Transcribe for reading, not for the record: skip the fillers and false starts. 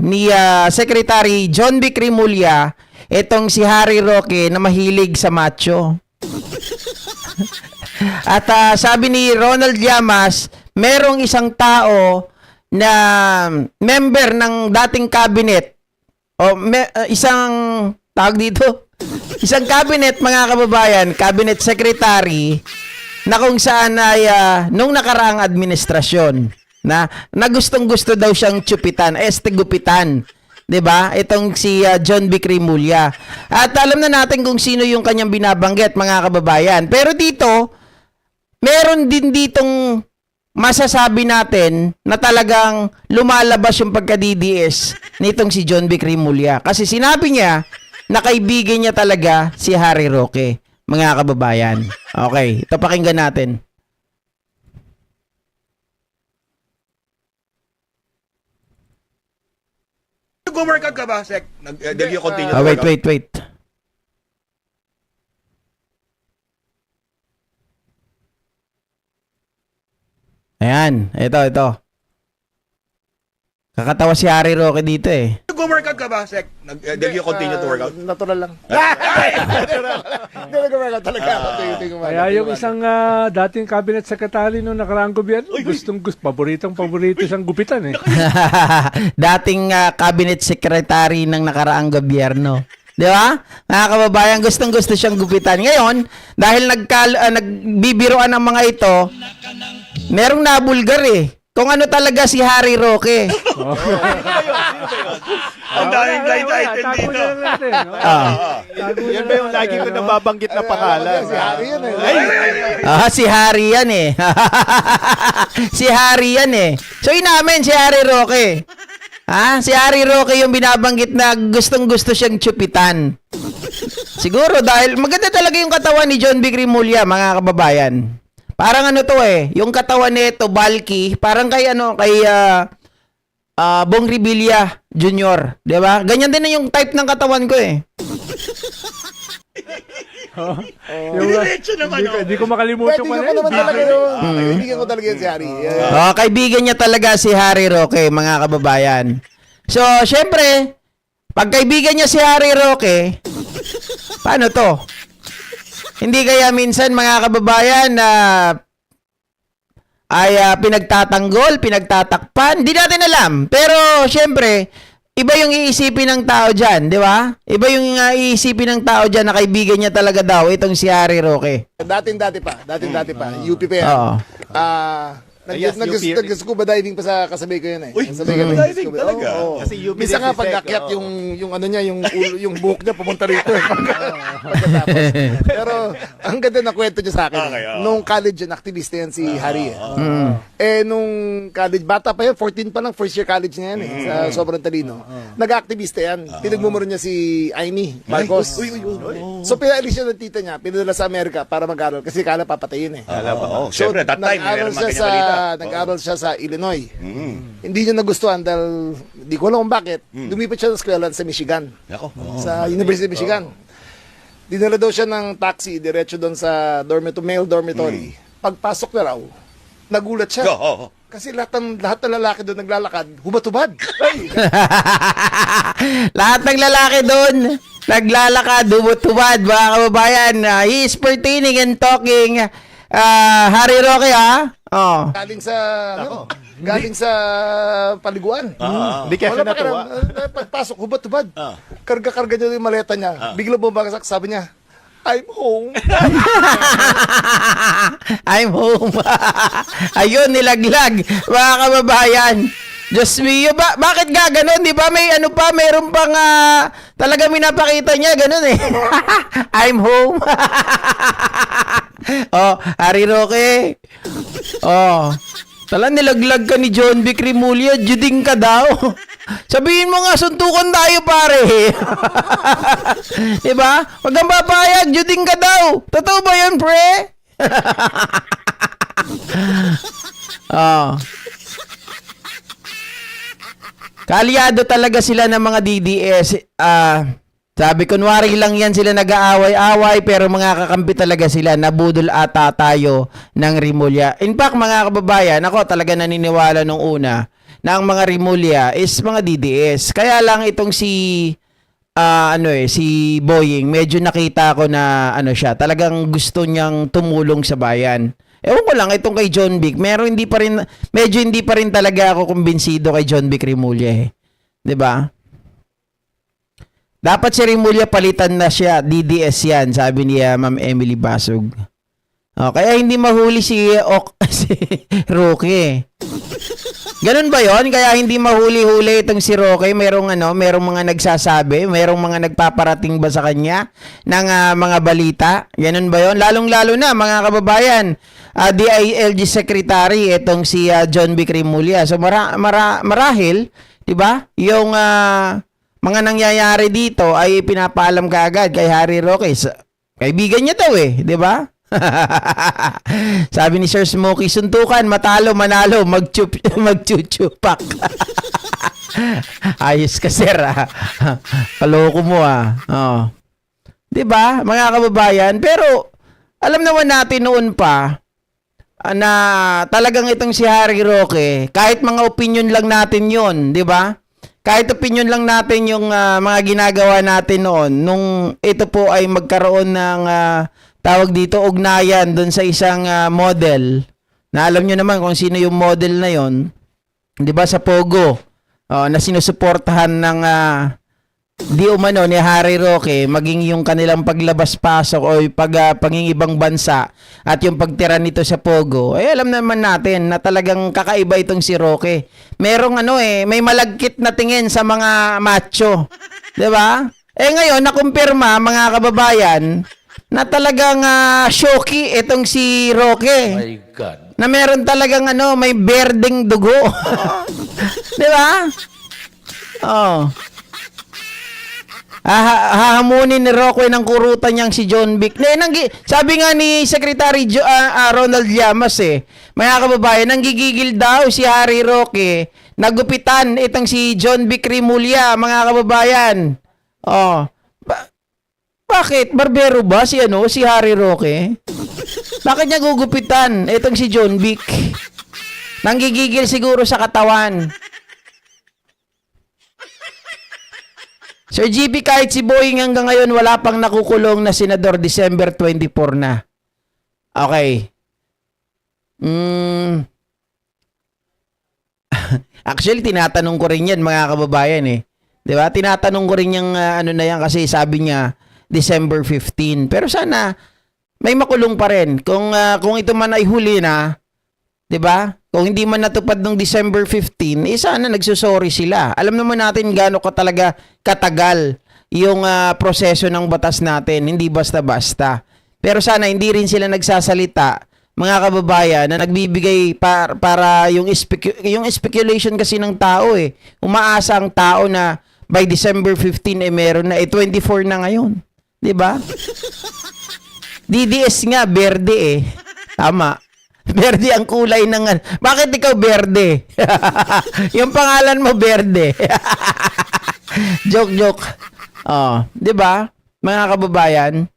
ni Secretary John B. Rimulya itong si Harry Roque na mahilig sa macho. At sabi ni Ronald Llamas, merong isang tao na member ng dating cabinet o isang tawag dito, isang cabinet, mga kababayan, cabinet secretary na kung saan ay nung nakaraang administrasyon na gustong-gusto daw siyang tsupitan, gupitan. 'Di ba? Itong si John B. Rimulya. At alam na natin kung sino yung kanyang binabanggit, mga kababayan. Pero dito, meron din ditong masasabi natin na talagang lumalabas yung pagka-DDS nitong si John B. Rimulya. Kasi sinabi niya na kaibigan niya talaga si Harry Roque, mga kababayan. Okay, ito pakinggan natin. Nag-workout ka ba, Sek? Did you continue to Wait. workout? Ayan, ito. Kakatawa si Harry Roque dito eh. Nag-workout ka ba, Sek? Did you continue to workout? Natural lang. Hindi nag-workout talaga ako. Kaya yung isang dating cabinet secretary nung nakaraang gobyerno, paboritong siyang gupitan eh. Dating cabinet secretary ng nakaraang gobyerno. Di ba? Mga kababayan, gustong-gusto siyang gupitan. Ngayon, dahil nagbibiroan ng mga ito, merong nabulgar eh. Kung ano talaga si Harry Roque. Ang daming blind item dito. Yan ba yung lagi ko nababanggit na pangalan? Si Harry yan eh. Si Harry yan eh. Si Harry yan eh. So inamin si Harry Roque. Si Harry Roque yung binabanggit na gustong-gusto siyang tsupitan. Siguro dahil maganda talaga yung katawan ni John B. Rimulya, mga kababayan. Parang ano to eh, yung katawan nito bulky, parang kay Bong Revilla Jr., 'di ba? Ganyan din na yung type ng katawan ko eh. Diretso naman. Hindi ko makalimutan Pwede pa ko naman talaga yun. Kaibigan ko talaga yun si Harry. Kaibigan niya talaga si Harry Roque, mga kababayan. So, syempre, pag kaibigan niya si Harry Roque, paano to? Hindi kaya minsan, mga kababayan, na ay pinagtatanggol, pinagtatakpan? Hindi natin alam. Pero, syempre, iba yung iisipin ng tao dyan, di ba? Iba yung iisipin ng tao dyan na kaibigan niya talaga daw itong si Harry Roque. Dating-dati pa. UP pa yan. Oo. Nag-scuba diving pa sa kasabay ko yun eh. Uy, Kasabay scuba kami. diving talaga? Oo. Kasi UP Minsan nga din si pag Sec, akyat oo. yung ano niya, yung buhok niya pumunta rito. Pagkatapos. Pero ang ganda na kwento niya sa akin. Okay, oo. Nung college yan, aktivista yan si Harry eh. Nung college, bata pa yan, 14 pa lang, first year college niya yan eh. Sa sobrang talino. Nag-aktivista yan. Pinagmumuro niya si Amy Marcos. So pinaalis siya ng tita niya, pinadala sa Amerika para mag-aral kasi kala papatayin eh. Alam ba? Siyempre, that time, nag-aral meron mga siya kinabalita. nag-aral siya sa Illinois. Hindi niya nagustuhan dahil di ko alam kung bakit. Lumipat siya sa eskwela sa Michigan. Ako. Sa University of Michigan. Dinala daw siya ng taxi diretso doon sa male dormitory. Pagpasok na raw, nagulat siya. Kasi lahat ng lalaki doon naglalakad, hubatubad. Lahat ng lalaki doon, naglalakad, humutubad, mga kababayan. He is pertaining and talking Harry Roque, ha? Oh. Galing sa paliguan. Hindi kaya siya natuwa. Pagpasok, hubat-hubad. Karga-karga niya yung maleta niya. Bigla bumagsak, sabi niya, I'm home. I'm home. Ayun, nilaglag, mga kababayan. Diyos mio, bakit gaganon? Di ba may ano pa, meron pang talaga minapakita niya, ganun eh. I'm home. Harry Roque. Tala, nilaglag ka ni John B. Rimulya, juding ka daw. Sabihin mo nga, suntukan tayo, pare. Diba? Wag kang papayag, juding ka daw. Totoo ba yun, pre? Kalyado talaga sila ng mga DDS. Sabi, kunwari lang yan sila nag-aaway-away, pero mga kakampi talaga sila, nabudol ata tayo ng Rimulya. In fact, mga kababayan, ako talaga naniniwala nung una ng mga Rimulya is mga DDS. Kaya lang itong si si Boying, medyo nakita ko na siya, talagang gusto niyang tumulong sa bayan. Ewan ko lang, itong kay John Vic, medyo hindi pa rin talaga ako kumbinsido kay John Vic Rimulya eh. 'Di ba? Dapat si Rimulya palitan na siya, DDS yan, sabi ni Ma'am Emily Basog. Kaya hindi mahuli si Roque. Ganun ba yon? Kaya hindi mahuli-huli itong si Roque? Merong mga nagsasabi, merong mga nagpaparating ba sa kanya ng mga balita? Ganun ba yon? Lalong-lalo na mga kababayan, DILG Secretary itong si John Vic Rimulya. So marahil, 'di ba? Yung mga nangyayari dito ay pinapaalam kaagad kay Harry Roque. Kaibigan niya daw eh, 'di ba? Sabi ni Sir Smokey, suntukan, matalo, manalo, magchuchupak. Ayos ka, sir. Kaloko mo Oh. 'Di ba, mga kababayan? Pero alam naman natin noon pa na talagang itong si Harry Roque, kahit mga opinion lang natin 'yon, 'di ba? Kahit opinion lang natin yung mga ginagawa natin noon nung ito po ay magkaroon ng tawag dito, ugnayan doon sa isang model. Na alam nyo naman kung sino yung model na yon, 'di ba, sa Pogo, na sinusuportahan ng di umano ni Harry Roque, maging yung kanilang paglabas-pasok o pangingibang bansa at yung pagtira nito sa Pogo. Alam naman natin na talagang kakaiba itong si Roque. Merong may malagkit na tingin sa mga macho, 'di ba? Ngayon nakumpirma, mga kababayan, na talagang shocky itong si Roque. My God. Na meron talagang may berdeng dugo. 'Di ba? Hahamunin ni Roque ng kurutan niyang si John Vic. Sabi nga ni Secretary Ronald Llamas mga kababayan, nanggigigil daw si Harry Roque, nagupitan itong si John Vic Rimulya, mga kababayan. Bakit? Barbero ba si Harry Roque? Bakit niya gugupitan itong si John Vic? Nanggigigil siguro sa katawan. Sir GP, kahit si Boying hanggang ngayon wala pang nakukulong na senador, December 24 na. Okay. Actually, tinatanong ko rin yan, mga kababayan eh. 'Di ba? Tinatanong ko rin yung na yan kasi sabi niya December 15. Pero sana may makulong pa rin. Kung ito man ay huli na, 'di ba? Kung hindi man natupad ng December 15, sana nagsusorry sila. Alam naman natin gaano talaga katagal yung proseso ng batas natin, hindi basta-basta. Pero sana hindi rin sila nagsasalita, mga kababayan, na nagbibigay para yung speculation kasi ng tao Umaasa ang tao na by December 15 meron na 24 na ngayon. 'Di ba? DDS nga berde Tama. Berde ang kulay ng Bakit ikaw berde? Yung pangalan mo berde. Joke. 'Di ba? Mga kababayan,